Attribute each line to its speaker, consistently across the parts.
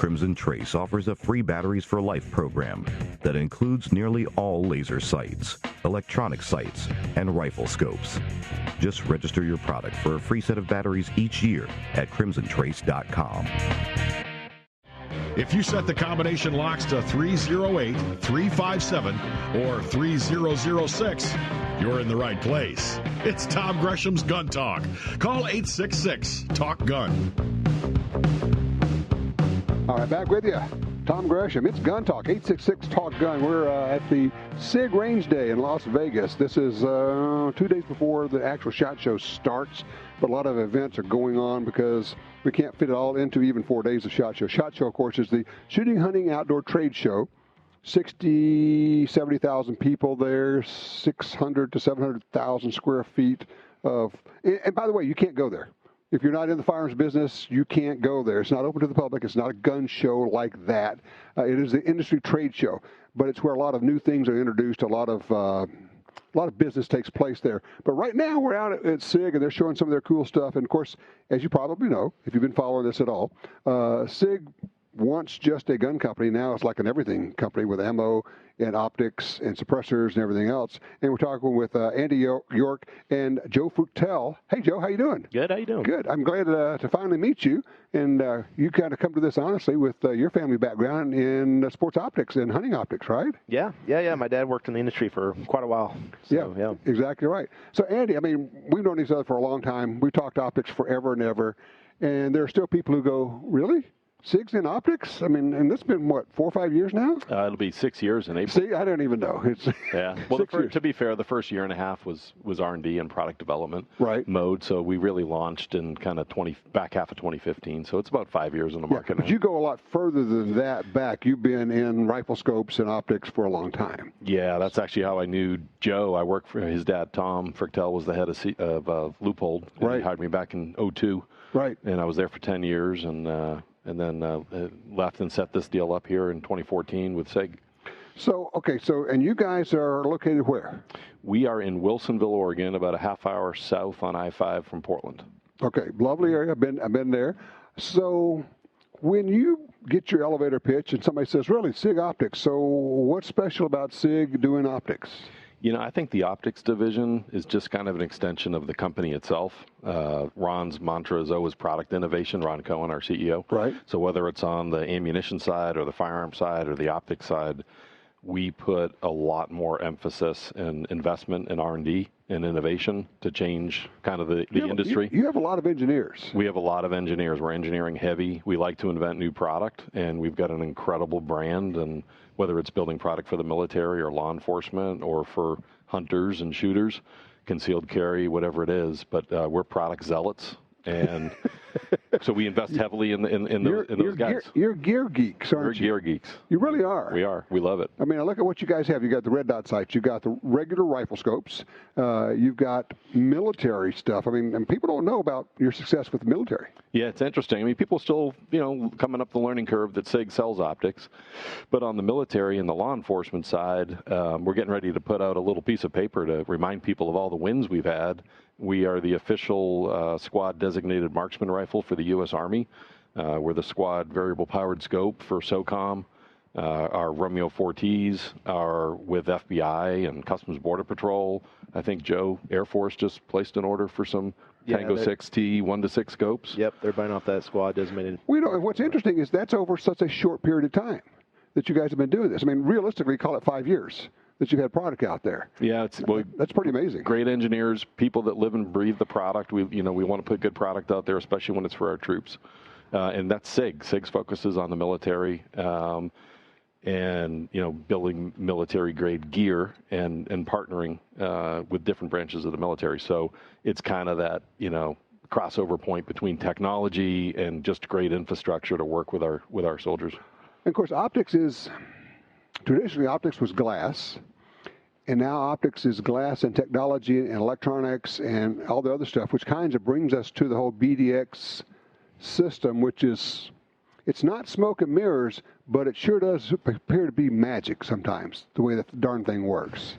Speaker 1: Crimson Trace offers a free Batteries for Life program that includes nearly all laser sights, electronic sights, and rifle scopes. Just register your product for a free set of batteries each year at crimsontrace.com.
Speaker 2: If you set the combination locks to 308, 357, or 3006, you're in the right place. It's Tom Gresham's Gun Talk. Call 866-TALK-GUN.
Speaker 3: All right, back with you. Tom Gresham. It's Gun Talk, 866-TALK-GUN. We're at the SIG Range Day in Las Vegas. This is 2 days before the actual SHOT Show starts, but a lot of events are going on because we can't fit it all into even 4 days of SHOT Show. SHOT Show, of course, is the Shooting, Hunting, Outdoor Trade Show. 70,000 people there, 600 to 700,000 square feet of, and by the way, you can't go there. If you're not in the firearms business, you can't go there. It's not open to the public. It's not a gun show like that. It is the industry trade show, but it's where a lot of new things are introduced. A lot of business takes place there. But right now we're out at SIG, and they're showing some of their cool stuff. And of course, as you probably know, if you've been following this at all, SIG once just a gun company. Now it's like an everything company with ammo and optics and suppressors and everything else. And we're talking with Andy York and Joe Fruechetel. Hey, Joe, how you doing?
Speaker 4: Good. How you doing?
Speaker 3: Good. I'm glad to finally meet you. And you kind of come to this honestly with your family background in sports optics and hunting optics, right?
Speaker 4: Yeah. My dad worked in the industry for quite a while. So,
Speaker 3: yeah, exactly right. So, Andy, I mean, we've known each other for a long time. We talked optics forever and ever. And there are still people who go, really? SIGs in optics? I mean, and it's been, what, 4 or 5 years now?
Speaker 4: It'll be 6 years in April.
Speaker 3: See, I don't even know. It's
Speaker 4: yeah. Well, to be fair, the first year and a half was R&D and product development mode. So we really launched in kind of back half of 2015. So it's about 5 years in the market now.
Speaker 3: But you go a lot further than that back. You've been in rifle scopes and optics for a long time.
Speaker 4: Yeah, that's actually how I knew Joe. I worked for his dad, Tom Fruechetel, was the head of Loophole. Right. He hired me back in 2002.
Speaker 3: Right.
Speaker 4: And I was there for 10 years and then left and set this deal up here in 2014 with SIG.
Speaker 3: So, and you guys are located where?
Speaker 4: We are in Wilsonville, Oregon, about a half hour south on I-5 from Portland.
Speaker 3: Okay, lovely area. I've been there. So when you get your elevator pitch and somebody says, really, SIG Optics, so what's special about SIG doing optics?
Speaker 4: You know, I think the optics division is just kind of an extension of the company itself. Ron's mantra is always product innovation, Ron Cohen, our CEO.
Speaker 3: Right.
Speaker 4: So whether it's on the ammunition side or the firearm side or the optics side, we put a lot more emphasis and investment in R&D and innovation to change kind of the industry.
Speaker 3: You have a lot of engineers.
Speaker 4: We have a lot of engineers. We're engineering heavy. We like to invent new product, and we've got an incredible brand, and whether it's building product for the military or law enforcement or for hunters and shooters, concealed carry, whatever it is. But we're product zealots, and so we invest heavily in those guys.
Speaker 3: You're gear geeks, aren't you?
Speaker 4: We're gear geeks.
Speaker 3: You really are.
Speaker 4: We are. We love it.
Speaker 3: I mean, I look at what you guys have. You got the red dot sights. You got the regular rifle scopes. You've got military stuff. I mean, and people don't know about your success with the military.
Speaker 4: Yeah, it's interesting. I mean, people still, coming up the learning curve that SIG sells optics. But on the military and the law enforcement side, we're getting ready to put out a little piece of paper to remind people of all the wins we've had. We are the official squad designated marksman rifle for the U.S. Army. We're the squad variable powered scope for SOCOM. Our Romeo 4Ts are with FBI and Customs Border Patrol. I think Joe, Air Force, just placed an order for some Tango 6T 1-6 scopes.
Speaker 5: Yep, they're buying off that squad designated.
Speaker 3: What's interesting is that's over such a short period of time that you guys have been doing this. I mean, realistically, call it 5 years that you've had product out there.
Speaker 4: Yeah,
Speaker 3: that's pretty amazing.
Speaker 4: Great engineers, people that live and breathe the product. We want to put good product out there, especially when it's for our troops. And that's SIG. SIG focuses on the military. And building military grade gear and partnering with different branches of the military. So it's kind of that crossover point between technology and just great infrastructure to work with our soldiers.
Speaker 3: And of course, traditionally optics was glass, and now optics is glass and technology and electronics and all the other stuff, which kind of brings us to the whole BDX system, which is. It's not smoke and mirrors, but it sure does appear to be magic sometimes, the way that the darn thing works.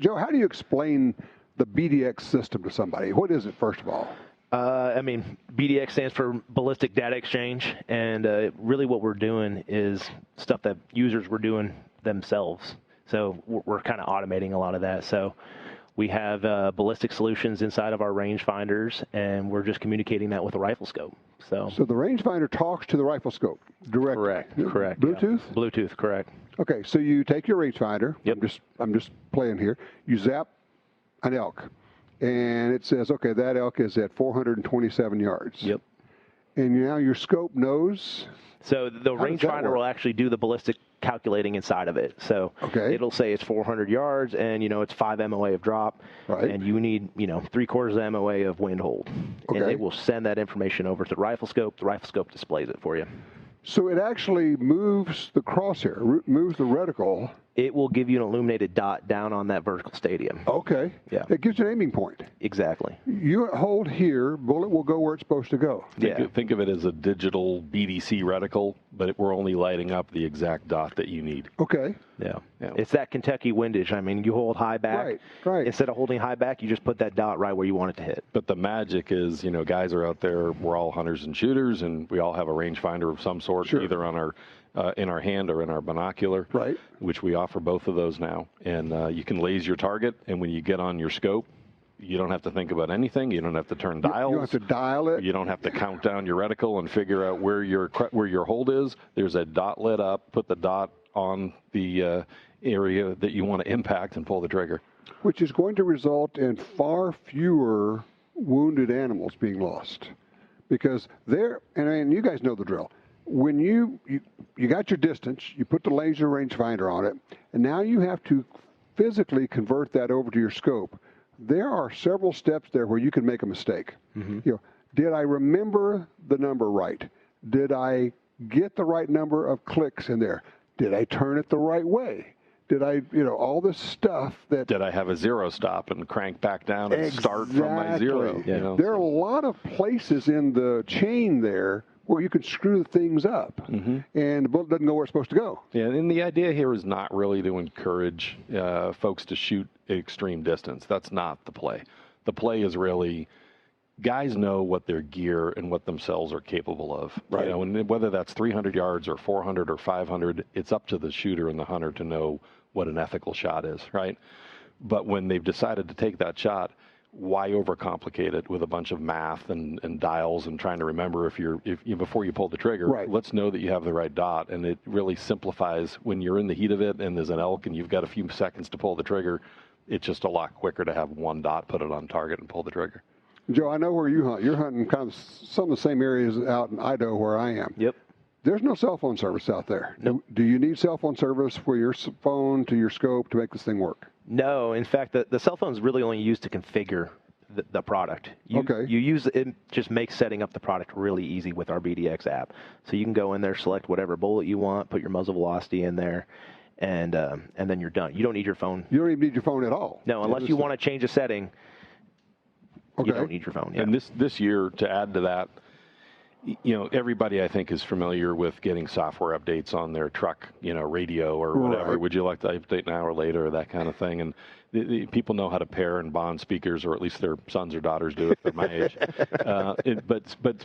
Speaker 3: Joe, how do you explain the BDX system to somebody? What is it, first of all?
Speaker 5: BDX stands for Ballistic Data Exchange, and really what we're doing is stuff that users were doing themselves. So we're kind of automating a lot of that. So we have ballistic solutions inside of our rangefinders, and we're just communicating that with a rifle scope. So
Speaker 3: the rangefinder talks to the rifle scope directly.
Speaker 5: Correct.
Speaker 3: Bluetooth?
Speaker 5: Yeah. Bluetooth, correct.
Speaker 3: Okay, so you take your rangefinder.
Speaker 5: Yep.
Speaker 3: I'm just playing here. You zap an elk, and it says, okay, that elk is at 427 yards.
Speaker 5: Yep.
Speaker 3: And now your scope knows.
Speaker 5: So the rangefinder will actually do the ballistic calculating inside of it. So it'll say it's 400 yards, and it's 5 MOA of drop, and you need 3/4 MOA of wind hold, and it will send that information over to the rifle scope. The rifle scope displays it for you.
Speaker 3: So it actually moves the crosshair, moves the reticle.
Speaker 5: It will give you an illuminated dot down on that vertical stadium.
Speaker 3: Okay.
Speaker 5: Yeah.
Speaker 3: It gives you an aiming point.
Speaker 5: Exactly.
Speaker 3: You hold here, bullet will go where it's supposed to go.
Speaker 4: Think of it as a digital BDC reticle, but we're only lighting up the exact dot that you need.
Speaker 3: Okay.
Speaker 5: Yeah. It's that Kentucky windage. I mean, you hold high back.
Speaker 3: Right.
Speaker 5: Instead of holding high back, you just put that dot right where you want it to hit.
Speaker 4: But the magic is, guys are out there, we're all hunters and shooters, and we all have a rangefinder of some sort, either on our in our hand or in our binocular, which we offer both of those now. And you can laser your target, and when you get on your scope, you don't have to think about anything. You don't have to turn dials.
Speaker 3: You don't have to dial it.
Speaker 4: You don't have to count down your reticle and figure out where your hold is. There's a dot lit up. Put the dot on the area that you want to impact and pull the trigger.
Speaker 3: Which is going to result in far fewer wounded animals being lost. Because and you guys know the drill. When you got your distance, you put the laser rangefinder on it, and now you have to physically convert that over to your scope. There are several steps there where you can make a mistake. Mm-hmm. Did I remember the number right? Did I get the right number of clicks in there? Did I turn it the right way? Did I, all this stuff that...
Speaker 4: Did I have a zero stop and crank back down and start from my zero?
Speaker 3: There are a lot of places in the chain there where you can screw things up, and the bullet doesn't go where it's supposed to go.
Speaker 4: Yeah, and the idea here is not really to encourage folks to shoot at extreme distance. That's not the play. The play is really, guys know what their gear and what themselves are capable of. Right. And whether that's 300 yards or 400 or 500, it's up to the shooter and the hunter to know what an ethical shot is, right? But when they've decided to take that shot, why overcomplicate it with a bunch of math and dials and trying to remember if before you pull the trigger?
Speaker 3: Right.
Speaker 4: Let's know that you have the right dot, and it really simplifies when you're in the heat of it and there's an elk and you've got a few seconds to pull the trigger. It's just a lot quicker to have one dot, put it on target, and pull the trigger.
Speaker 3: Joe, I know where you hunt. You're hunting kind of some of the same areas out in Idaho where I am.
Speaker 5: Yep.
Speaker 3: There's no cell phone service out there.
Speaker 5: Nope.
Speaker 3: Do you need cell phone service for your phone to your scope to make this thing work?
Speaker 5: No. In fact, the cell phone is really only used to configure the product. You use it, just makes setting up the product really easy with our BDX app. So you can go in there, select whatever bullet you want, put your muzzle velocity in there, and then you're done. You don't need your phone.
Speaker 3: You don't even need your phone at all.
Speaker 5: No, unless you want to change a setting. You don't need your phone. Yeah.
Speaker 4: And this year, to add to that, everybody I think is familiar with getting software updates on their truck, radio or whatever. Right. Would you like to update now or later, or that kind of thing? And the people know how to pair and bond speakers, or at least their sons or daughters do if they're my age.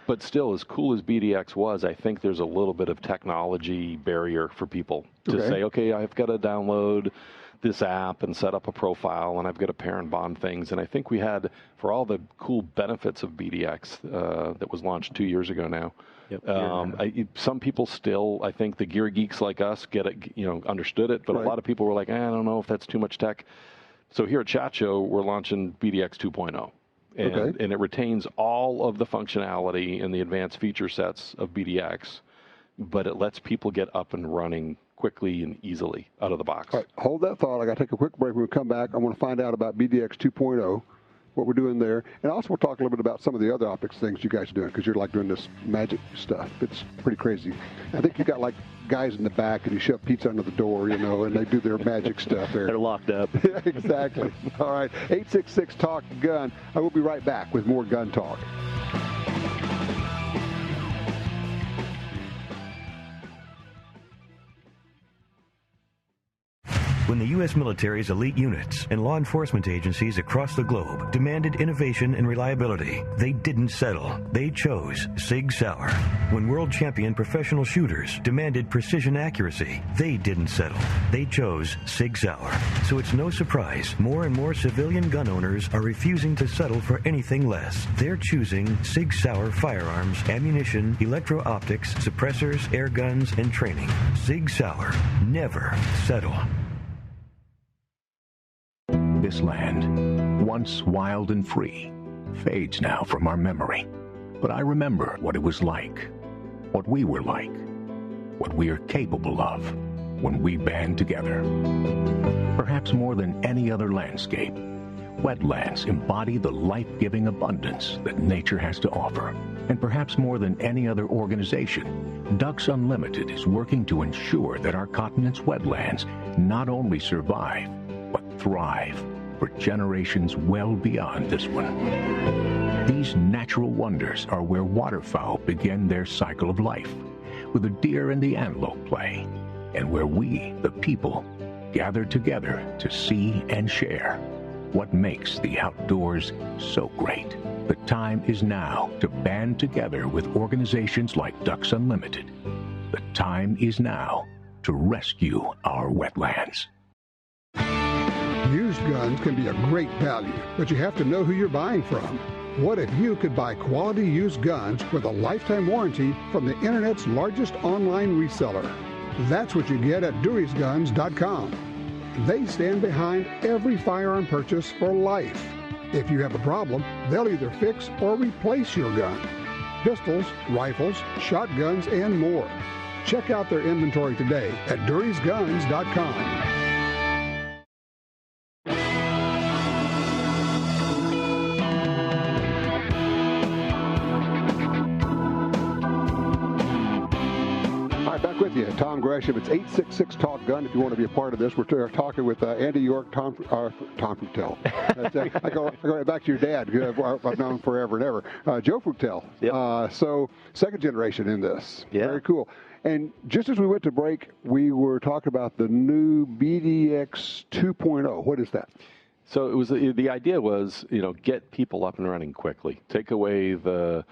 Speaker 4: But still, as cool as BDX was, I think there's a little bit of technology barrier for people to say, okay, I've got to download this app and set up a profile, and I've got to pair and bond things. And I think we had, for all the cool benefits of BDX that was launched 2 years ago now, some people still, I think the gear geeks like us get it, understood it, but a lot of people were like, I don't know if that's too much tech. So here at SHOT Show, we're launching BDX 2.0. And it retains all of the functionality and the advanced feature sets of BDX, but it lets people get up and running quickly and easily out of the box.
Speaker 3: All right, hold that thought. I got to take a quick break. When we come back, I want to find out about BDX 2.0, what we're doing there. And also we'll talk a little bit about some of the other optics things you guys are doing, because you're like doing this magic stuff. It's pretty crazy. I think you got like guys in the back and you shove pizza under the door, and they do their magic stuff there.
Speaker 5: They're locked up.
Speaker 3: Yeah, exactly. All right, 866 Talk Gun. I will be right back with more gun talk.
Speaker 6: When the U.S. military's elite units and law enforcement agencies across the globe demanded innovation and reliability, they didn't settle. They chose SIG Sauer. When world champion professional shooters demanded precision accuracy, they didn't settle. They chose SIG Sauer. So it's no surprise more and more civilian gun owners are refusing to settle for anything less. They're choosing SIG Sauer firearms, ammunition, electro-optics, suppressors, air guns, and training. SIG Sauer. Never settle.
Speaker 7: This land, once wild and free, fades now from our memory. But I remember what it was like, what we were like, what we are capable of when we band together. Perhaps more than any other landscape, wetlands embody the life-giving abundance that nature has to offer. And perhaps more than any other organization, Ducks Unlimited is working to ensure that our continent's wetlands not only survive, but thrive for generations well beyond this one. These natural wonders are where waterfowl begin their cycle of life, where the deer and the antelope play, and where we, the people, gather together to see and share what makes the outdoors so great. The time is now to band together with organizations like Ducks Unlimited. The time is now to rescue our wetlands.
Speaker 3: Used guns can be a great value, but you have to know who you're buying from. What if you could buy quality used guns with a lifetime warranty from the Internet's largest online reseller? That's what you get at Dewey'sGuns.com. They stand behind every firearm purchase for life. If you have a problem, they'll either fix or replace your gun. Pistols, rifles, shotguns, and more. Check out their inventory today at Dewey'sGuns.com. With you, Tom Gresham. It's 866-TALK-GUN if you want to be a part of this. We're talking with Andy York, Tom Fruechetel. I go right back to your dad, who I've known forever and ever. Joe Fruechetel.
Speaker 5: Yep.
Speaker 3: So second generation in this.
Speaker 5: Yeah.
Speaker 3: Very cool. And just as we went to break, we were talking about the new BDX 2.0. What is that?
Speaker 4: So it was the idea was, get people up and running quickly. Take away the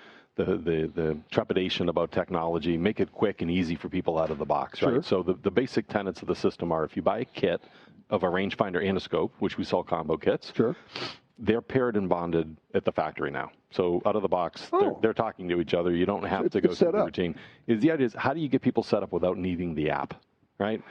Speaker 4: trepidation about technology, make it quick and easy for people out of the box, right?
Speaker 3: Sure.
Speaker 4: So the basic tenets of the system are if you buy a kit of a rangefinder and a scope, which we sell combo kits,
Speaker 3: sure,
Speaker 4: they're paired and bonded at the factory now. So out of the box, they're talking to each other. You don't have to go through the routine. The idea is how do you get people set up without needing the app, right?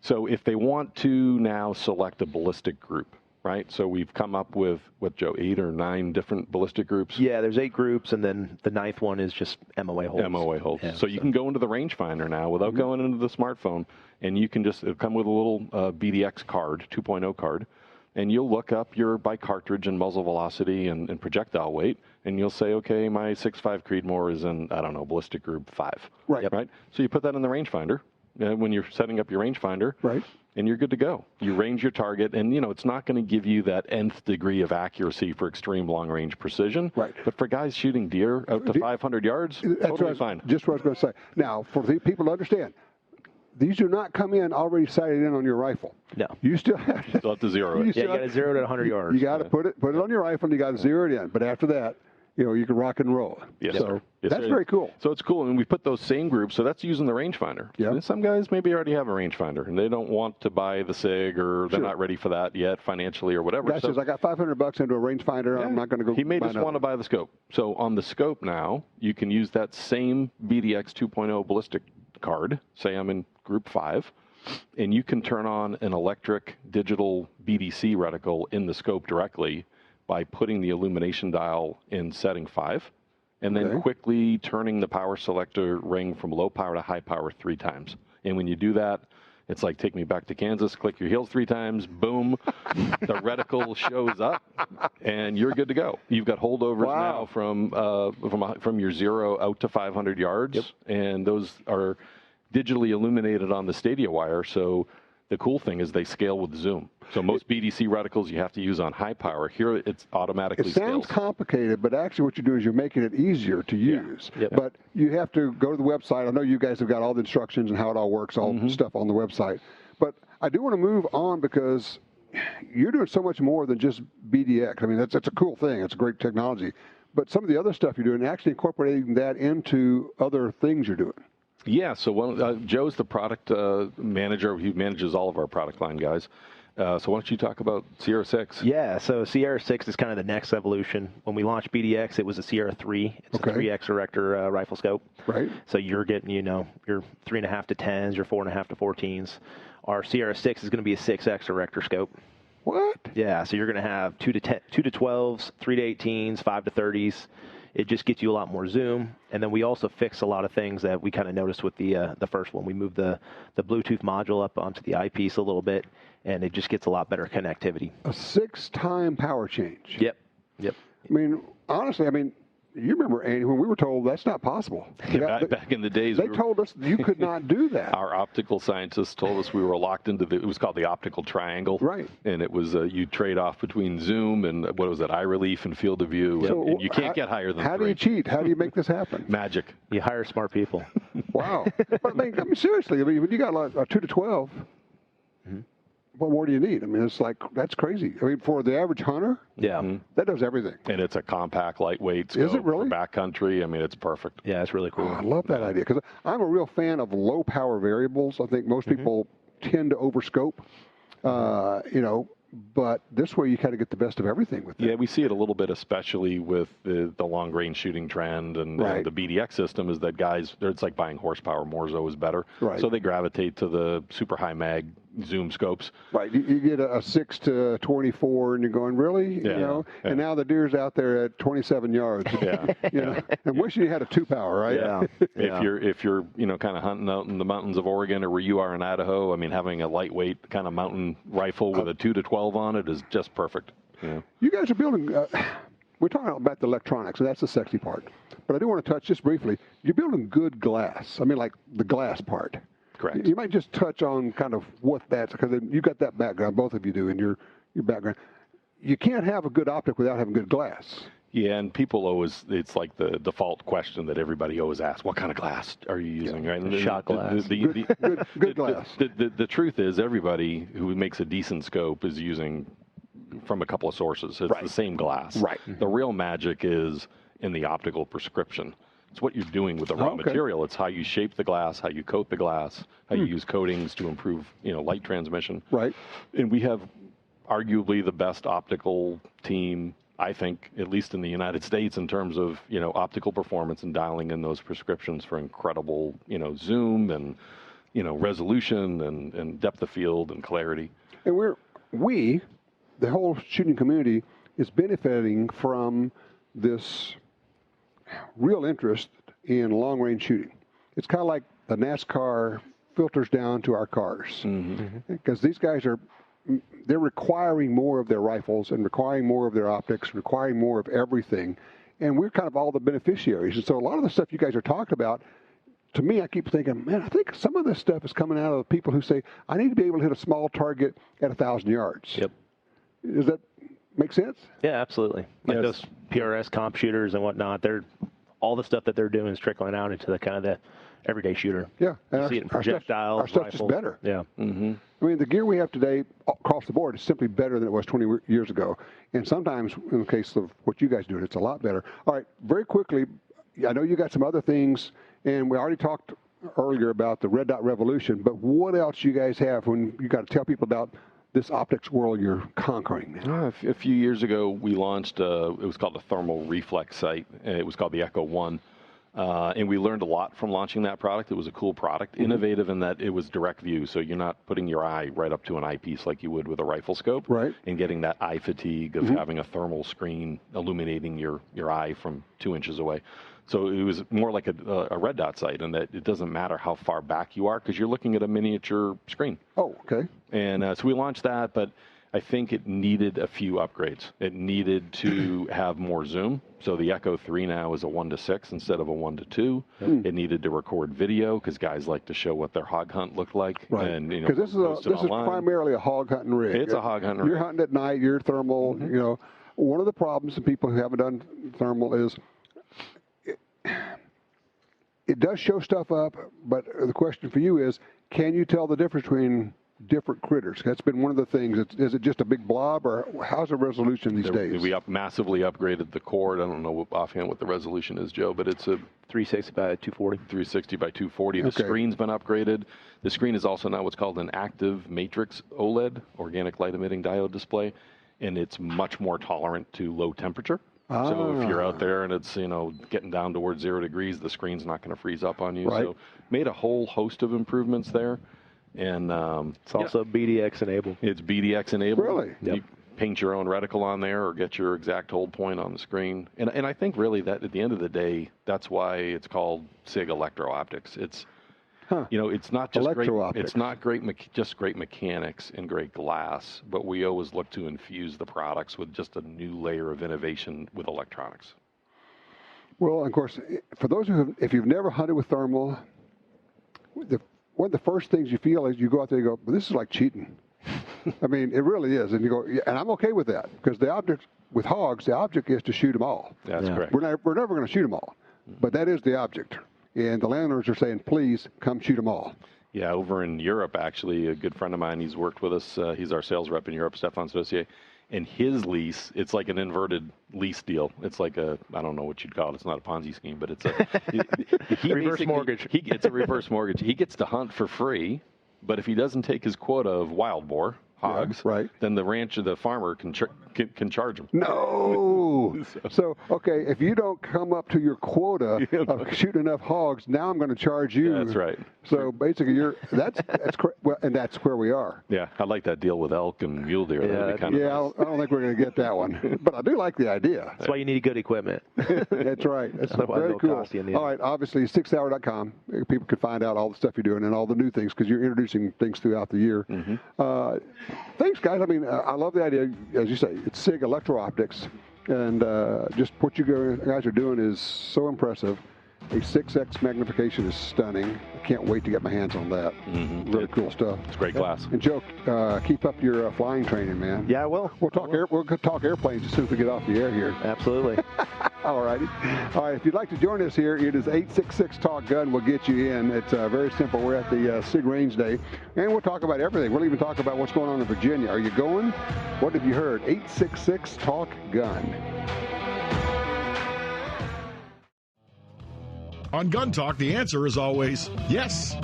Speaker 4: So if they want to now select a ballistic group, right? So we've come up with, Joe, 8 or 9 different ballistic groups?
Speaker 5: Yeah, there's 8 groups, and then the 9th one is just MOA holds.
Speaker 4: MOA holds.
Speaker 5: Yeah,
Speaker 4: so you can go into the rangefinder now without going into the smartphone, and you can just come with a little BDX card, 2.0 card, and you'll look up your by cartridge and muzzle velocity and projectile weight, and you'll say, okay, my 6.5 Creedmoor is in, I don't know, ballistic group 5.
Speaker 3: Right.
Speaker 4: Right? So you put that in the rangefinder when you're setting up your rangefinder.
Speaker 3: Right.
Speaker 4: And you're good to go. You range your target, and it's not going to give you that nth degree of accuracy for extreme long-range precision.
Speaker 3: Right.
Speaker 4: But for guys shooting deer out to 500 yards, totally fine.
Speaker 3: Just what I was going to say. Now, for the people to understand, these do not come in already sighted in on your rifle.
Speaker 5: No.
Speaker 3: You still have
Speaker 4: to zero it.
Speaker 5: You got to zero it at 100 yards.
Speaker 3: You got to put it on your rifle, and you got to zero it in. But after that, you can rock and roll.
Speaker 4: Yes,
Speaker 3: so
Speaker 4: sir. Yes,
Speaker 3: that's
Speaker 4: sir.
Speaker 3: very cool.
Speaker 4: So it's cool, and we put those same groups. So that's using the rangefinder.
Speaker 3: Yeah.
Speaker 4: And some guys maybe already have a rangefinder, and they don't want to buy the SIG, or they're not ready for that yet financially, or whatever.
Speaker 3: Guy says, I got $500 into a rangefinder. I'm not going to go.
Speaker 4: He may just want to buy the scope. So on the scope now, you can use that same BDX 2.0 ballistic card. Say I'm in Group 5. And you can turn on an electric digital BDC reticle in the scope directly by putting the illumination dial in setting 5, and then quickly turning the power selector ring from low power to high power 3 times. And when you do that, it's like take me back to Kansas, click your heels 3 times, boom, the reticle shows up, and you're good to go. You've got holdovers now from your 0 out to 500 yards, and those are digitally illuminated on the Stadia wire, so the cool thing is they scale with zoom. So most BDC reticles you have to use on high power. Here it's automatically
Speaker 3: scales. It sounds complicated, but actually what you're doing is you're making it easier to use.
Speaker 5: Yep.
Speaker 3: But you have to go to the website. I know you guys have got all the instructions and how it all works, all the stuff on the website. But I do want to move on because you're doing so much more than just BDX. I mean, that's a cool thing. It's a great technology. But some of the other stuff you're doing, actually incorporating that into other things you're doing.
Speaker 4: Yeah, so Joe's the product manager. He manages all of our product line guys. So why don't you talk about Sierra 6?
Speaker 5: Yeah, so Sierra 6 is kind of the next evolution. When we launched BDX, it was a Sierra 3. It's a 3X erector rifle scope.
Speaker 3: Right.
Speaker 5: So you're getting, your 3.5 to 10s, your 4.5 to 14s. Our Sierra 6 is going to be a 6X erector scope.
Speaker 3: What?
Speaker 5: Yeah, so you're going to have 2 to 12s, 3 to 18s, 5 to 30s. It just gets you a lot more zoom. And then we also fix a lot of things that we kind of noticed with the first one. We moved the Bluetooth module up onto the eyepiece a little bit, and it just gets a lot better connectivity.
Speaker 3: A 6-time power change.
Speaker 5: Yep.
Speaker 3: I mean, honestly, you remember, Andy, when we were told that's not possible.
Speaker 4: Back in the days,
Speaker 3: they told us you could not do that.
Speaker 4: Our optical scientists told us we were locked into it was called the optical triangle.
Speaker 3: Right.
Speaker 4: And it was, you trade off between zoom and what was it, eye relief and field of view. So and you can't get higher than
Speaker 3: How
Speaker 4: 3.
Speaker 3: do you cheat? How do you make this happen?
Speaker 4: Magic.
Speaker 5: You hire smart people.
Speaker 3: Wow. But seriously, when you got like a 2 to 12, what more do you need? It's like, that's crazy. For the average hunter, that does everything.
Speaker 4: And it's a compact, lightweight scope.
Speaker 3: Is it really?
Speaker 4: For backcountry. It's perfect.
Speaker 5: Yeah, it's really cool.
Speaker 3: Oh, I love that idea because I'm a real fan of low power variables. I think most people tend to overscope, but this way you kind of get the best of everything with it.
Speaker 4: Yeah, we see it a little bit, especially with the long range shooting trend and the BDX system is that guys, it's like buying horsepower. More is always better.
Speaker 3: Right.
Speaker 4: So they gravitate to the super high mag zoom scopes.
Speaker 3: Right. You get a 6 to 24 and you're going, really?
Speaker 4: Yeah.
Speaker 3: And now the deer's out there at 27 yards.
Speaker 4: Yeah.
Speaker 3: And wishing you had a 2-power, right?
Speaker 4: Yeah. If you're kind of hunting out in the mountains of Oregon or where you are in Idaho, having a lightweight kind of mountain rifle with a 2 to 12 on it is just perfect. Yeah.
Speaker 3: You guys are building, we're talking about the electronics, and that's the sexy part. But I do want to touch just briefly, you're building good glass. Like the glass part.
Speaker 4: Correct.
Speaker 3: You might just touch on kind of what that's, because you got that background, both of you do, in your background. You can't have a good optic without having good glass.
Speaker 4: Yeah, and people always, it's like the default question that everybody always asks, what kind of glass are you using, right?
Speaker 5: Shot glass.
Speaker 3: Good glass.
Speaker 4: The truth is everybody who makes a decent scope is using from a couple of sources. It's the same glass.
Speaker 3: Right.
Speaker 4: The real magic is in the optical prescription. It's what you're doing with the raw material. It's how you shape the glass, how you coat the glass, how you use coatings to improve, light transmission.
Speaker 3: Right.
Speaker 4: And we have arguably the best optical team, I think, at least in the United States, in terms of, optical performance and dialing in those prescriptions for incredible, zoom and, resolution and depth of field and clarity.
Speaker 3: And the whole shooting community is benefiting from this real interest in long-range shooting. It's kind of like the NASCAR filters down to our cars. Because these guys they're requiring more of their rifles and requiring more of their optics, requiring more of everything. And we're kind of all the beneficiaries. And so a lot of the stuff you guys are talking about, to me, I keep thinking, man, I think some of this stuff is coming out of the people who say, I need to be able to hit a small target at 1,000 yards.
Speaker 5: Yep.
Speaker 3: Does that make sense?
Speaker 5: Yeah, absolutely. Like those PRS comp shooters and whatnot, all the stuff that they're doing is trickling out into the kind of the everyday shooter.
Speaker 3: Yeah. And
Speaker 5: you see it in projectiles,
Speaker 3: our stuff's
Speaker 5: rifles.
Speaker 3: just better.
Speaker 5: Yeah.
Speaker 3: The gear we have today across the board is simply better than it was 20 years ago. And sometimes, in the case of what you guys do, it's a lot better. All right, very quickly, I know you got some other things, and we already talked earlier about the red dot revolution, but what else you guys have when you got to tell people about this optics world you're conquering now?
Speaker 4: A few years ago, we launched, it was called the Thermal Reflex sight, and it was called the Echo 1. And we learned a lot from launching that product. It was a cool product, innovative in that it was direct view, so you're not putting your eye right up to an eyepiece like you would with a rifle scope,
Speaker 3: right?
Speaker 4: And getting that eye fatigue of having a thermal screen illuminating your eye from 2 inches away. So it was more like a red dot sight in that it doesn't matter how far back you are because you're looking at a miniature screen.
Speaker 3: Oh, okay.
Speaker 4: And so we launched that, but I think it needed a few upgrades. It needed to have more zoom. So the Echo 3 now is a 1:6 instead of a 1:2. It needed to record video because guys like to show what their hog hunt looked like.
Speaker 3: Right.
Speaker 4: And
Speaker 3: because this is primarily a hog hunting rig.
Speaker 4: It's a hog hunting rig.
Speaker 3: You're hunting at night. You're thermal. One of the problems of people who haven't done thermal is it does show stuff up. But the question for you is, can you tell the difference between different critters? That's been one of the things. Is it just a big blob, or how's the resolution these days?
Speaker 4: We massively upgraded the cord. I don't know offhand what the resolution is, Joe, but it's a
Speaker 5: 360 by 240.
Speaker 4: 360 by 240.
Speaker 3: Okay.
Speaker 4: The screen's been upgraded. The screen is also now what's called an active matrix OLED, organic light emitting diode display, and it's much more tolerant to low temperature. So if you're out there and it's, getting down towards 0 degrees, the screen's not going to freeze up on you.
Speaker 3: Right.
Speaker 4: So made a whole host of improvements there. And
Speaker 5: it's also BDX enabled.
Speaker 4: It's BDX enabled.
Speaker 3: Really?
Speaker 4: You
Speaker 5: Yep.
Speaker 4: paint your own reticle on there or get your exact hold point on the screen. And I think really that at the end of the day, that's why it's called SIG Electro-Optics. It's, it's not just great. It's not just great mechanics and great glass, but we always look to infuse the products with just a new layer of innovation with electronics.
Speaker 3: Well, of course, for those if you've never hunted with thermal, one of the first things you feel is you go out there and go, well, this is like cheating. I mean, it really is. And you go, yeah, and I'm okay with that, because the object with hogs, the object is to shoot them all.
Speaker 4: That's correct.
Speaker 3: We're never going to shoot them all, but that is the object. And the landowners are saying, please come shoot them all.
Speaker 4: Yeah, over in Europe, actually, a good friend of mine, he's worked with us. He's our sales rep in Europe, Stefan Dossier. And his lease, it's like an inverted lease deal. It's like I don't know what you'd call it. It's not a Ponzi scheme, but it's a
Speaker 5: reverse mortgage.
Speaker 4: It's a reverse mortgage. He gets to hunt for free, but if he doesn't take his quota of wild boar, hogs, then the rancher, the farmer can charge him.
Speaker 3: No. So, okay, if you don't come up to your quota of shooting enough hogs, now I'm going to charge you.
Speaker 4: That's right.
Speaker 3: So basically, that's and that's where we are.
Speaker 4: Yeah, I like that deal with elk and mule deer.
Speaker 3: Yeah, I don't think we're going to get that one, but I do like the idea.
Speaker 5: That's why you need good equipment.
Speaker 3: That's right. That's
Speaker 5: Otherwise
Speaker 3: very cool. All right, obviously, 6hour.com. People can find out all the stuff you're doing and all the new things, because you're introducing things throughout the year. Mm-hmm. Thanks, guys. I mean, I love the idea. As you say, it's SIG Electro-Optics, and just what you guys are doing is so impressive. A 6x magnification is stunning. I can't wait to get my hands on that. Mm-hmm. Really cool stuff.
Speaker 4: It's great glass.
Speaker 3: And Joe, keep up your flying training, man.
Speaker 5: Yeah, I will.
Speaker 3: We'll talk airplanes as soon as we get off the air here.
Speaker 5: Absolutely.
Speaker 3: All righty. All right, if you'd like to join us here, it is 866-TALK-GUN. We'll get you in. It's very simple. We're at the SIG Range Day, and we'll talk about everything. We'll even talk about what's going on in Virginia. Are you going? What have you heard? 866-TALK-GUN.
Speaker 2: On Gun Talk, the answer is always yes.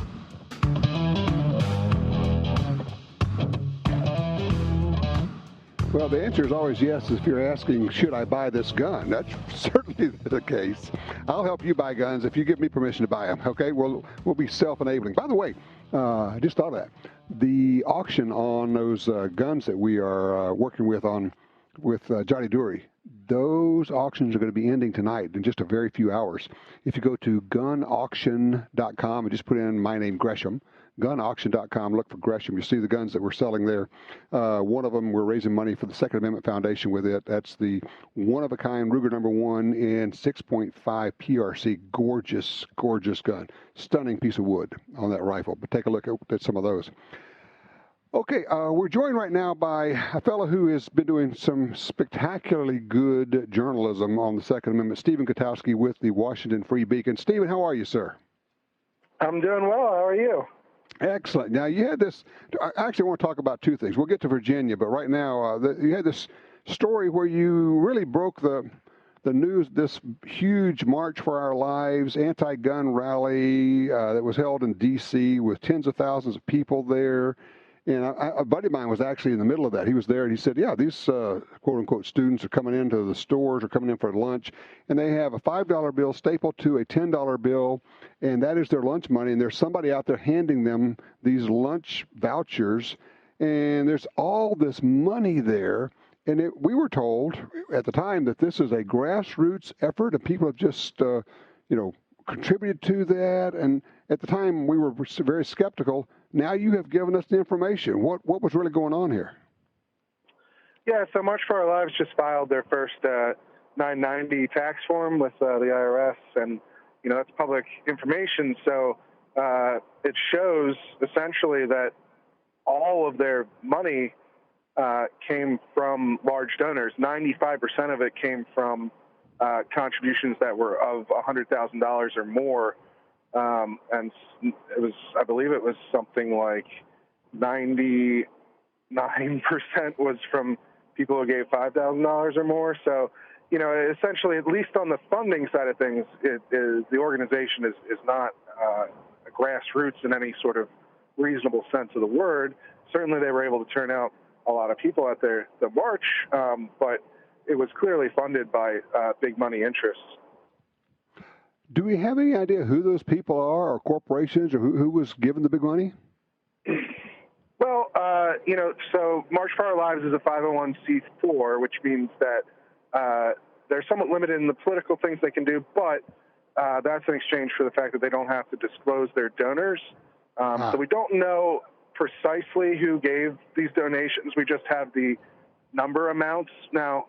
Speaker 3: Well, the answer is always yes if you're asking, should I buy this gun? That's certainly the case. I'll help you buy guns if you give me permission to buy them, okay? We'll be self-enabling. By the way, I just thought of that. The auction on those guns that we are working with Johnny Dury, those auctions are going to be ending tonight in just a very few hours. If you go to gunauction.com and just put in my name, Gresham, gunauction.com, look for Gresham. You'll see the guns that we're selling there. One of them, we're raising money for the Second Amendment Foundation with it. That's the one-of-a-kind Ruger No. 1 in 6.5 PRC. Gorgeous, gorgeous gun. Stunning piece of wood on that rifle. But take a look at some of those. Okay, we're joined right now by a fellow who has been doing some spectacularly good journalism on the Second Amendment, Stephen Kotowski with the Washington Free Beacon. Stephen, how are you, sir?
Speaker 8: I'm doing well. How are you?
Speaker 3: Excellent. Now, you had this, I actually want to talk about two things. We'll get to Virginia, but right now, you had this story where you really broke the news, this huge March for Our Lives anti-gun rally that was held in D.C. with tens of thousands of people there. And a buddy of mine was actually in the middle of that. He was there, and he said, yeah, these quote-unquote students are coming into the stores or coming in for lunch, and they have a $5 bill stapled to a $10 bill, and that is their lunch money, and there's somebody out there handing them these lunch vouchers, and there's all this money there. And we were told at the time that this is a grassroots effort, and people have just, contributed to that. And at the time, we were very skeptical. Now you have given us the information. What was really going on here?
Speaker 8: Yeah, so March for Our Lives just filed their first 990 tax form with the IRS, and that's public information. So it shows essentially that all of their money came from large donors. 95% of it came from contributions that were of $100,000 or more. And it was, I believe it was something like 99% was from people who gave $5,000 or more. So, essentially, at least on the funding side of things, the organization is not grassroots in any sort of reasonable sense of the word. Certainly, they were able to turn out a lot of people at the march, but it was clearly funded by big money interests.
Speaker 3: Do we have any idea who those people are, or corporations, or who was given the big money?
Speaker 8: Well, so March for Our Lives is a 501c4, which means that they're somewhat limited in the political things they can do, but that's in exchange for the fact that they don't have to disclose their donors. So we don't know precisely who gave these donations. We just have the number amounts. Now,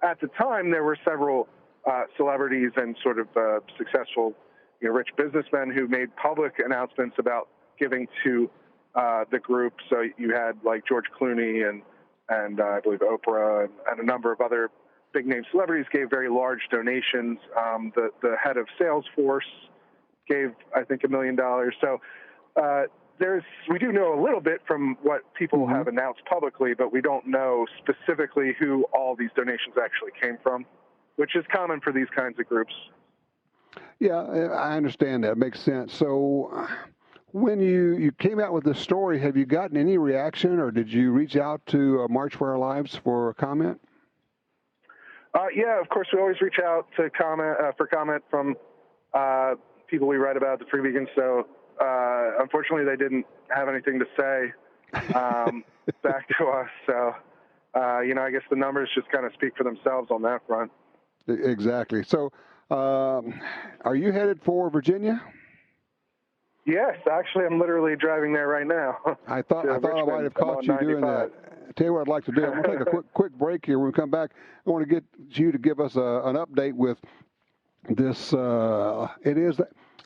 Speaker 8: at the time, there were several celebrities and sort of successful, rich businessmen who made public announcements about giving to the group. So you had like George Clooney and I believe Oprah and a number of other big name celebrities gave very large donations. The head of Salesforce gave, I think, $1 million. So we do know a little bit from what people have announced publicly, but we don't know specifically who all these donations actually came from, which is common for these kinds of groups.
Speaker 3: Yeah, I understand that. It makes sense. So when you came out with this story, have you gotten any reaction, or did you reach out to March for Our Lives for a comment?
Speaker 8: Yeah, of course, we always reach out to comment from people we write about, the Free Beacon. So unfortunately, they didn't have anything to say back to us. So, I guess the numbers just kind of speak for themselves on that front.
Speaker 3: Exactly. So are you headed for Virginia?
Speaker 8: Yes, actually, I'm literally driving there right now.
Speaker 3: I thought I might have caught you doing that. Tell you what I'd like to do. I'm going to take a quick break here. When we come back, I want to get you to give us an update with this. It is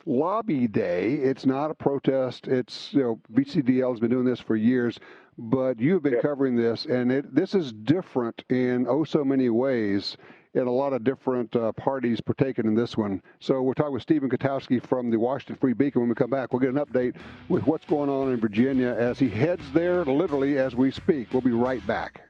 Speaker 3: Lobby Day. It's not a protest. It's, VCDL has been doing this for years, but you've been covering this, and this is different in so many ways. And a lot of different parties partaking in this one. So we're talking with Stephen Katowski from the Washington Free Beacon. When we come back, we'll get an update with what's going on in Virginia as he heads there literally as we speak. We'll be right back.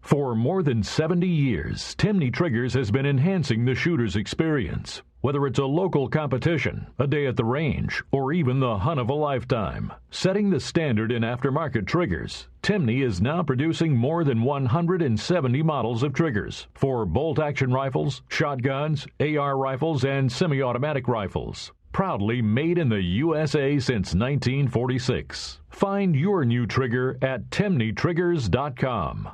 Speaker 9: For more than 70 years, Timney Triggers has been enhancing the shooter's experience. Whether it's a local competition, a day at the range, or even the hunt of a lifetime, setting the standard in aftermarket triggers, Timney is now producing more than 170 models of triggers for bolt-action rifles, shotguns, AR rifles, and semi-automatic rifles. Proudly made in the USA since 1946. Find your new trigger at TimneyTriggers.com.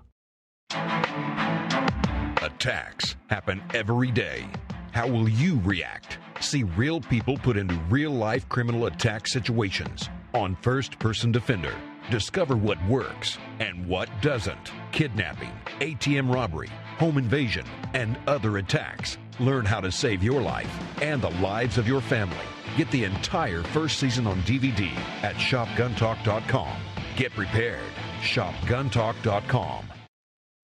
Speaker 10: Attacks happen every day. How will you react? See real people put into real-life criminal attack situations on First Person Defender. Discover what works and what doesn't. Kidnapping, ATM robbery, home invasion, and other attacks. Learn how to save your life and the lives of your family. Get the entire first season on DVD at ShopGunTalk.com. Get prepared. ShopGunTalk.com.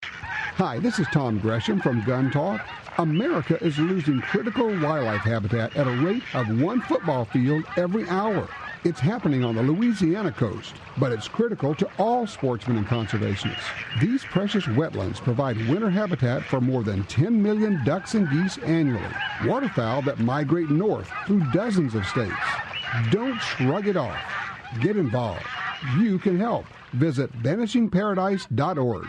Speaker 11: Hi, this is Tom Gresham from Gun Talk. America is losing critical wildlife habitat at a rate of 1 football field every hour. It's happening on the Louisiana coast, but it's critical to all sportsmen and conservationists. These precious wetlands provide winter habitat for more than 10 million ducks and geese annually, waterfowl that migrate north through dozens of states. Don't shrug it off. Get involved. You can help. Visit vanishingparadise.org.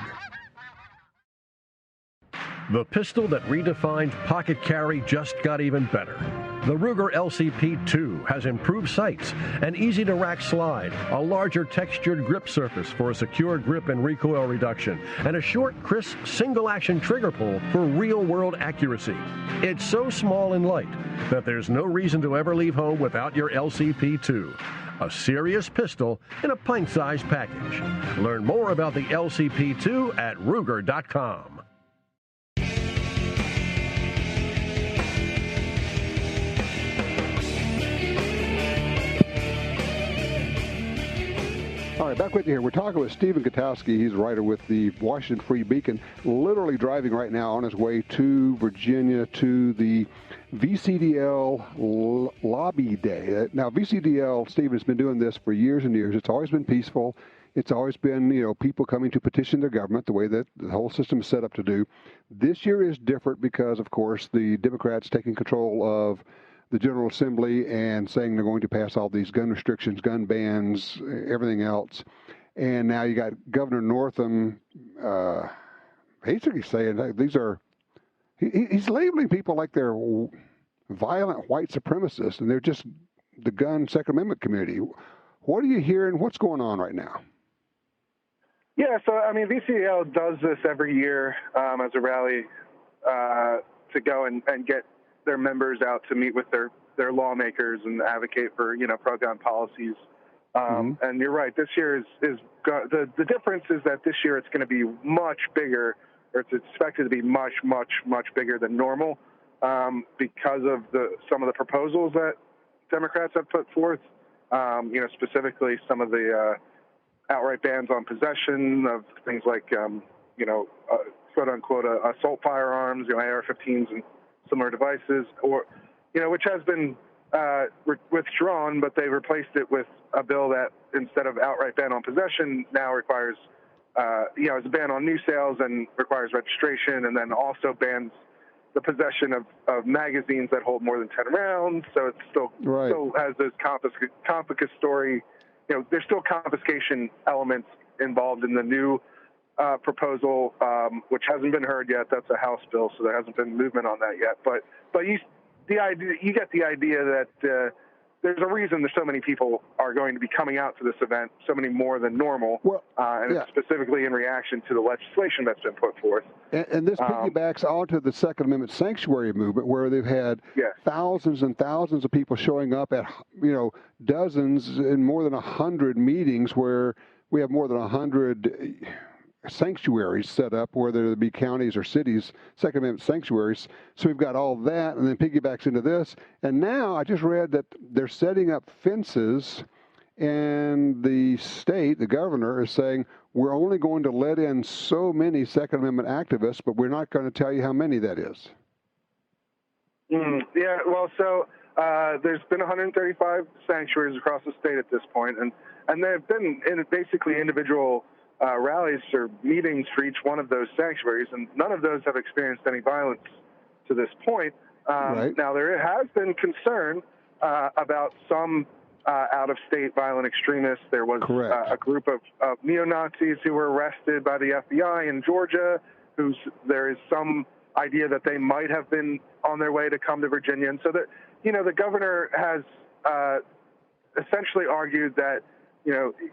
Speaker 12: The pistol that redefines pocket carry just got even better. The Ruger LCP-2 has improved sights, an easy-to-rack slide, a larger textured grip surface for a secure grip and recoil reduction, and a short, crisp, single-action trigger pull for real-world accuracy. It's so small and light that there's no reason to ever leave home without your LCP-2. A serious pistol in a pint-sized package. Learn more about the LCP-2 at Ruger.com.
Speaker 3: All right, back with you here. We're talking with Stephen Gutowski. He's a writer with the Washington Free Beacon, literally driving right now on his way to Virginia to the VCDL Lobby Day. Now, VCDL, Stephen's been doing this for years and years. It's always been peaceful. It's always been, people coming to petition their government the way that the whole system is set up to do. This year is different because, of course, the Democrats taking control of the General Assembly and saying they're going to pass all these gun restrictions, gun bans, everything else. And now you got Governor Northam basically saying that he's labeling people like they're violent white supremacists, and they're just the gun Second Amendment community. What are you hearing? What's going on right now?
Speaker 8: Yeah, so, VCDL does this every year as a rally to go and get their members out to meet with their lawmakers and advocate for, pro-gun policies. And you're right, this year is the difference is that this year it's going to be much bigger, or it's expected to be much, much, much bigger than normal because of some of the proposals that Democrats have put forth, specifically some of the outright bans on possession of things like, quote-unquote assault firearms, AR-15s and similar devices, or, which has been withdrawn, but they replaced it with a bill that instead of outright ban on possession now requires, is a ban on new sales and requires registration, and then also bans the possession of magazines that hold more than 10 rounds. So it still has those confiscatory, there's still confiscation elements involved in the new proposal, which hasn't been heard yet. That's a House bill, so there hasn't been movement on that yet. But you get the idea that there's a reason there's so many people are going to be coming out to this event, so many more than normal, it's specifically in reaction to the legislation that's been put forth.
Speaker 3: And this piggybacks onto the Second Amendment sanctuary movement, where they've had thousands and thousands of people showing up at, dozens and more than 100 meetings where we have more than 100 sanctuaries set up, whether it be counties or cities, Second Amendment sanctuaries. So we've got all that, and then piggybacks into this. And now I just read that they're setting up fences, and the state, the governor, is saying, we're only going to let in so many Second Amendment activists, but we're not going to tell you how many that is.
Speaker 8: Yeah, well, so there's been 135 sanctuaries across the state at this point, and there have been basically individual rallies or meetings for each one of those sanctuaries, and none of those have experienced any violence to this point. Now, there has been concern about some out-of-state violent extremists. There was a group of neo-Nazis who were arrested by the FBI in Georgia, there is some idea that they might have been on their way to come to Virginia. And so that, the governor has essentially argued that,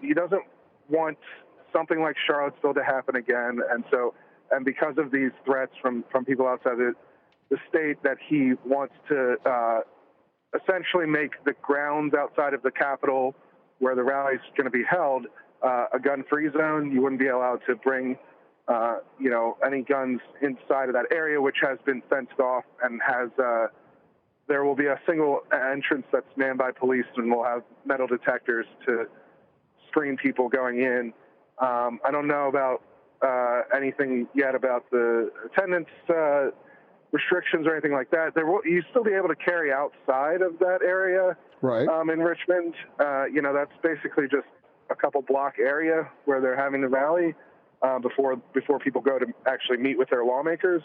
Speaker 8: he doesn't want something like Charlottesville to happen again. And because of these threats from people outside the state, that he wants to essentially make the grounds outside of the Capitol where the rally is going to be held a gun-free zone. You wouldn't be allowed to bring, any guns inside of that area, which has been fenced off and has there will be a single entrance that's manned by police, and we'll have metal detectors to screen people going in. I don't know about anything yet about the attendance restrictions or anything like that. You still be able to carry outside of that area, in Richmond. That's basically just a couple block area where they're having the rally before people go to actually meet with their lawmakers.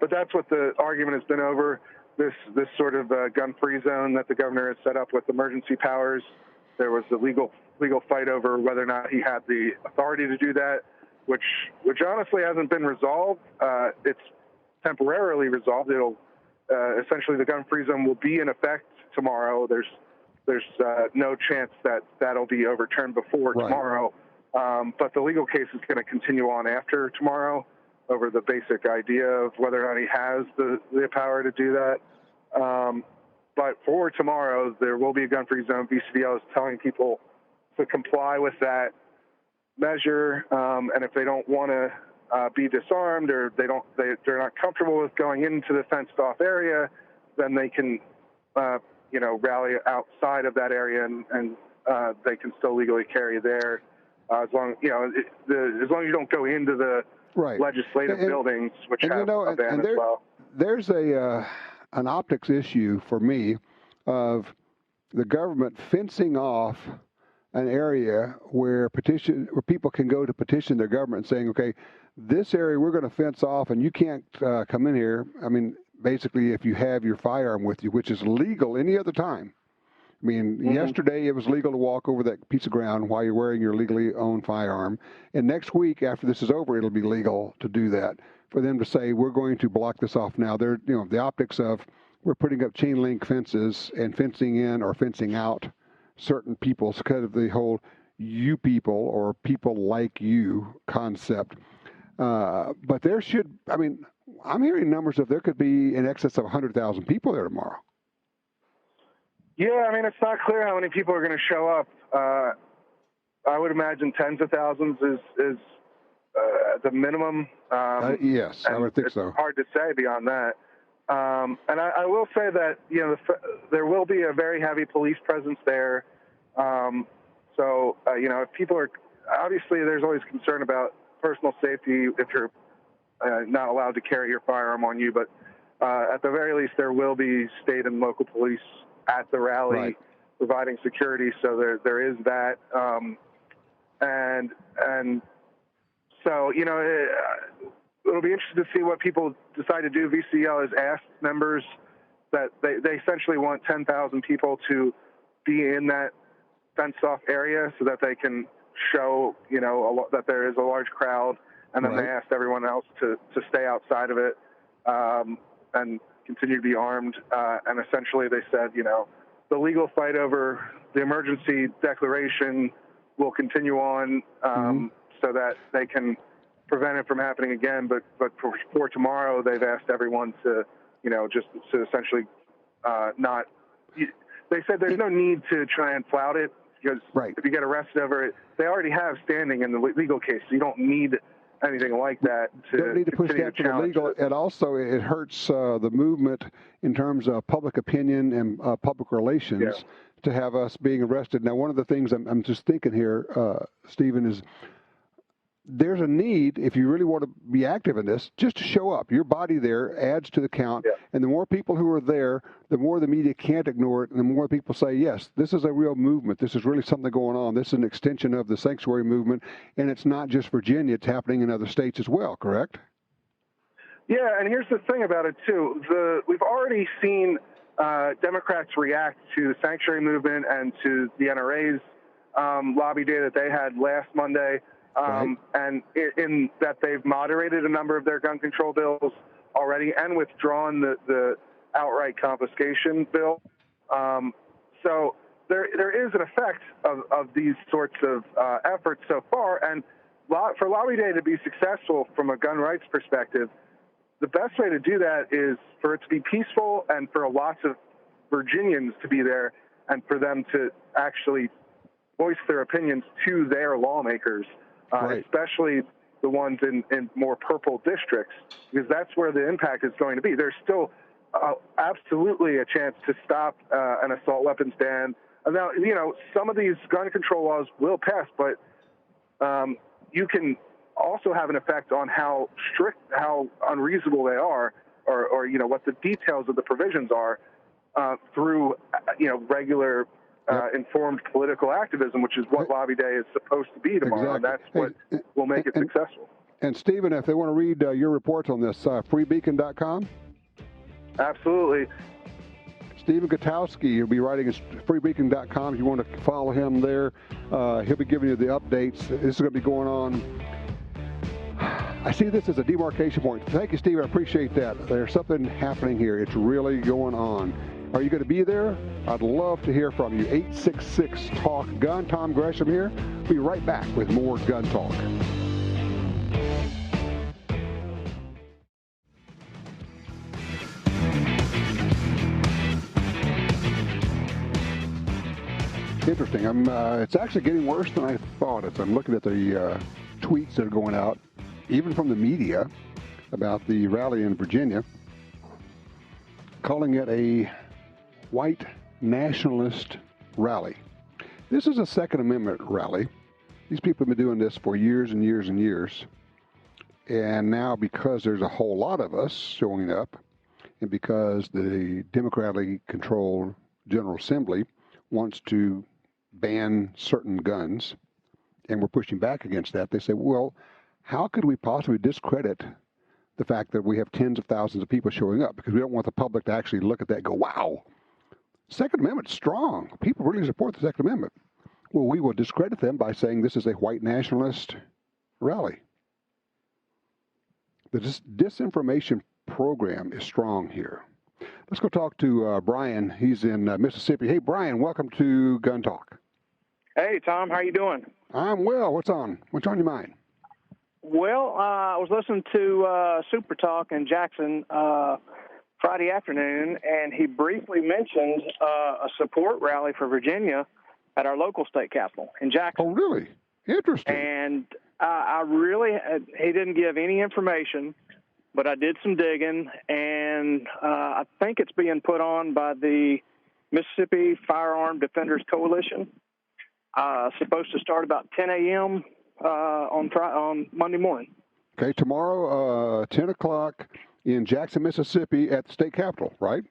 Speaker 8: But that's what the argument has been over, this sort of gun-free zone that the governor has set up with emergency powers. There was a legal fight over whether or not he had the authority to do that, which honestly hasn't been resolved. It's temporarily resolved. It'll essentially, the gun-free zone will be in effect tomorrow. There's no chance that that'll be overturned before tomorrow. But the legal case is going to continue on after tomorrow over the basic idea of whether or not he has the power to do that. But for tomorrow, there will be a gun-free zone. VCDL is telling people to comply with that measure, and if they don't want to be disarmed, or they're not comfortable with going into the fenced-off area, then they can, rally outside of that area and they can still legally carry there, as long as you don't go into the legislative buildings, which have a ban as well.
Speaker 3: There's an optics issue for me of the government fencing off an area where people can go to petition their government, saying, okay, this area we're going to fence off and you can't come in here. I mean, basically, if you have your firearm with you, which is legal any other time. I mean, yesterday it was legal to walk over that piece of ground while you're wearing your legally owned firearm. And next week, after this is over, it'll be legal to do that. For them to say, we're going to block this off now. They're, the optics of we're putting up chain link fences and fencing in or fencing out certain people. It's kind of the whole you people or people like you concept. But there should, I mean, I'm hearing numbers of there could be in excess of 100,000 people there tomorrow.
Speaker 8: Yeah, I mean, it's not clear how many people are going to show up. I would imagine tens of thousands is the minimum.
Speaker 3: Yes, I would think so.
Speaker 8: It's hard to say beyond that. And I will say that, there will be a very heavy police presence there. So, if people are, obviously there's always concern about personal safety if you're not allowed to carry your firearm on you. But at the very least, there will be state and local police at the rally providing security. So there is that. And so, it'll be interesting to see what people decide to do. VCL has asked members that they essentially want 10,000 people to be in that fenced-off area so that they can show, that there is a large crowd. And then they asked everyone else to stay outside of it and continue to be armed. And essentially they said, the legal fight over the emergency declaration will continue on so that they can prevent it from happening again. But for tomorrow, they've asked everyone to, just to essentially not. They said there's no need to try and flout it because if you get arrested over it, they already have standing in the legal case. So you don't need anything like that to
Speaker 3: don't need to push that to the legal. And also, it hurts the movement in terms of public opinion and public relations to have us being arrested. Now, one of the things I'm just thinking here, Stephen, is there's a need, if you really want to be active in this, just to show up. Your body there adds to the count. And the more people who are there, the more the media can't ignore it, and the more people say, yes, this is a real movement. This is really something going on. This is an extension of the sanctuary movement, and it's not just Virginia. It's happening in other states as well, correct?
Speaker 8: Yeah, and here's the thing about it, too. We've already seen Democrats react to the sanctuary movement and to the NRA's lobby day that they had last Monday. And in that they've moderated a number of their gun control bills already and withdrawn the outright confiscation bill. So there is an effect of these sorts of efforts so far. And for Lobby Day to be successful from a gun rights perspective, the best way to do that is for it to be peaceful and for lots of Virginians to be there and for them to actually voice their opinions to their lawmakers. Especially the ones in more purple districts, because that's where the impact is going to be. There's still absolutely a chance to stop an assault weapons ban. Now, some of these gun control laws will pass, but you can also have an effect on how strict, how unreasonable they are, or what the details of the provisions are through, regular informed political activism, which is what Lobby Day is supposed to be tomorrow, and that's what will make it successful.
Speaker 3: And Stephen, if they want to read your reports on this, freebeacon.com?
Speaker 8: Absolutely.
Speaker 3: Stephen Gutowski, he'll be writing at freebeacon.com. If you want to follow him there, he'll be giving you the updates. This is going to be going on. I see this as a demarcation point. Thank you, Steve. I appreciate that. There's something happening here. It's really going on. Are you going to be there? I'd love to hear from you. 866-TALK-GUN. Tom Gresham here. Be right back with more Gun Talk. Interesting. It's actually getting worse than I thought. As I'm looking at the tweets that are going out, even from the media, about the rally in Virginia, calling it a white nationalist rally. This is a Second Amendment rally. These people have been doing this for years and years and years. And now because there's a whole lot of us showing up, and because the democratically controlled General Assembly wants to ban certain guns, and we're pushing back against that, they say, well, how could we possibly discredit the fact that we have tens of thousands of people showing up? Because we don't want the public to actually look at that and go, wow, Second Amendment's strong. People really support the Second Amendment. Well, we will discredit them by saying this is a white nationalist rally. The disinformation program is strong here. Let's go talk to Brian. He's in Mississippi. Hey, Brian, welcome to Gun Talk.
Speaker 13: Hey, Tom, how you doing?
Speaker 3: I'm well. What's on your mind?
Speaker 13: Well, I was listening to Super Talk in Jackson Friday afternoon, and he briefly mentioned a support rally for Virginia at our local state capitol in Jackson.
Speaker 3: Oh, really? Interesting.
Speaker 13: And he didn't give any information, but I did some digging, and I think it's being put on by the Mississippi Firearm Defenders Coalition. Supposed to start about 10 a.m. On Monday morning.
Speaker 3: Okay, tomorrow, 10 o'clock in Jackson, Mississippi at the state capitol, right?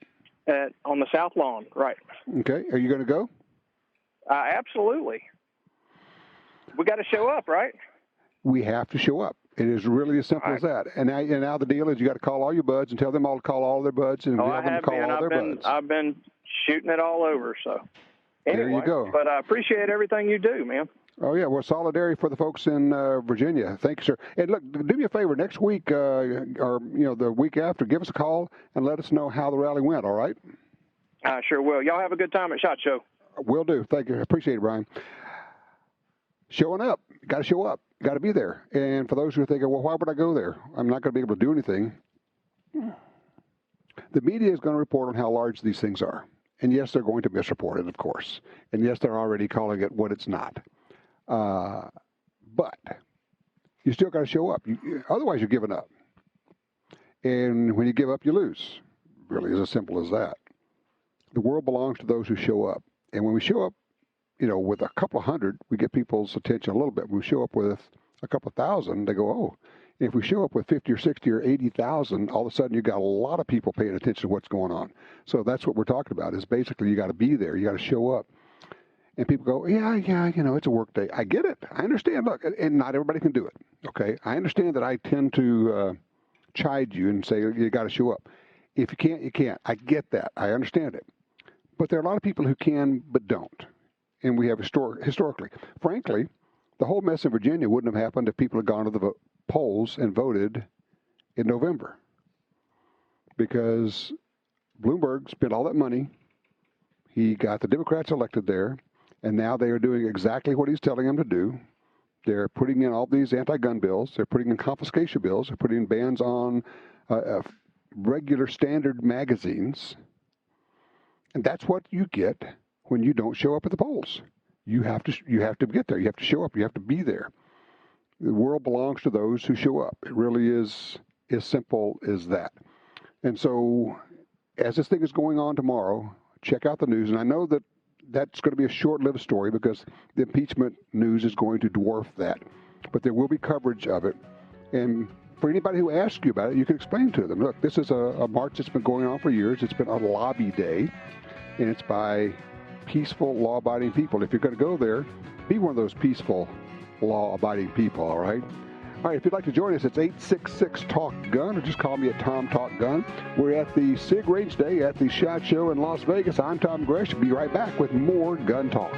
Speaker 13: On the South Lawn, right.
Speaker 3: Okay, are you going to go?
Speaker 13: Absolutely. We got to show up, right?
Speaker 3: We have to show up. It is really as simple as that. And now the deal is you got to call all your buds and tell them all to call all their buds and tell them to call all their buds.
Speaker 13: I've been shooting it all over, so. Anyway,
Speaker 3: there you go.
Speaker 13: But I appreciate everything you do, man.
Speaker 3: Oh, yeah. Well, solidarity for the folks in Virginia. Thank you, sir. And look, do me a favor. Next week or the week after, give us a call and let us know how the rally went, all right?
Speaker 13: I sure will. Y'all have a good time at SHOT Show.
Speaker 3: Will do. Thank you. Appreciate it, Brian. Showing up. Got to show up. Got to be there. And for those who are thinking, well, why would I go there? I'm not going to be able to do anything. The media is going to report on how large these things are. And yes, they're going to misreport it, of course. And yes, they're already calling it what it's not. But you still got to show up. Otherwise, you're giving up. And when you give up, you lose. Really, is as simple as that. The world belongs to those who show up. And when we show up, with a couple of hundred, we get people's attention a little bit. When we show up with a couple of thousand, they go, oh. If we show up with 50 or 60 or 80,000, all of a sudden you got a lot of people paying attention to what's going on. So that's what we're talking about is basically you got to be there. You got to show up. And people go, yeah, it's a work day. I get it. I understand. Look, and not everybody can do it. Okay. I understand that I tend to chide you and say you got to show up. If you can't, you can't. I get that. I understand it. But there are a lot of people who can but don't. And we have historically. Frankly, the whole mess in Virginia wouldn't have happened if people had gone to the polls and voted in November, because Bloomberg spent all that money. He got the Democrats elected there, and now they are doing exactly what he's telling them to do. They're putting in all these anti-gun bills. They're putting in confiscation bills. They're putting in bans on regular standard magazines. And that's what you get when you don't show up at the polls. You have to get there. You have to show up. You have to be there. The world belongs to those who show up. It really is as simple as that. And so as this thing is going on tomorrow, check out the news. And I know that that's going to be a short-lived story because the impeachment news is going to dwarf that. But there will be coverage of it. And for anybody who asks you about it, you can explain to them, look, this is a march that's been going on for years. It's been a lobby day, and it's by peaceful, law-abiding people. If you're going to go there, be one of those peaceful, law-abiding people, all right? All right, if you'd like to join us, it's 866-TALK-GUN, or just call me at Tom Talk Gun. We're at the SIG Range Day at the SHOT Show in Las Vegas. I'm Tom Gresham. Be right back with more Gun Talk.